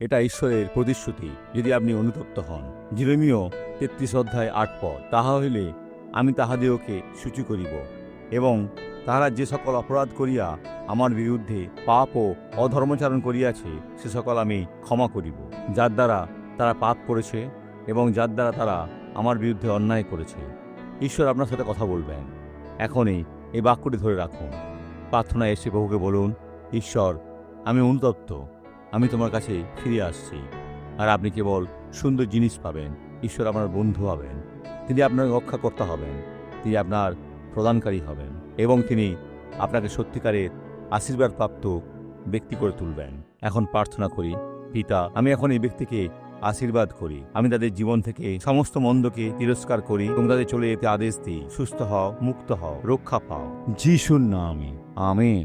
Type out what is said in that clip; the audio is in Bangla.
এটা ঈশ্বরের প্রতিশ্রুতি যদি আপনি অনুতপ্ত হন। জিরমীয় 33 অধ্যায় 8 পদ, তাহা হইলে আমি তাহাদিওকে সূচি করিব এবং তাহারা যে সকল অপরাধ করিয়া আমার বিরুদ্ধে পাপ ও অধর্মচারণ করিয়াছে সে সকল আমি ক্ষমা করিব, যার দ্বারা তারা পাপ করেছে এবং যার দ্বারা তারা আমার বিরুদ্ধে অন্যায় করেছে। ঈশ্বর আপনার সাথে কথা বলবেন। এখনই এই বাক্যটি ধরে রাখুন। প্রার্থনায় এসে প্রভুকে বলুন, ঈশ্বর, আমি অনুতপ্ত, আমি তোমার কাছে ফিরে আসছি। আর আপনি কেবল সুন্দর জিনিস পাবেন। ঈশ্বর আপনার বন্ধু হবেন, তিনি আপনার রক্ষাকর্তা হবেন, তিনি আপনার প্রদানকারী হবেন এবং তিনি আপনাকে সত্যিকারের আশীর্বাদপ্রাপ্ত ব্যক্তি করে তুলবেন। এখন প্রার্থনা করি। পিতা, আমি এখন এই ব্যক্তিকে আশীর্বাদ করি। আমি তাদের জীবন থেকে সমস্ত মন্দকে তিরস্কার করি এবং তাদের চলে যেতে আদেশ দিই। সুস্থ হও, মুক্ত হও, রক্ষা পাও, যিশুর নামে, আমেন।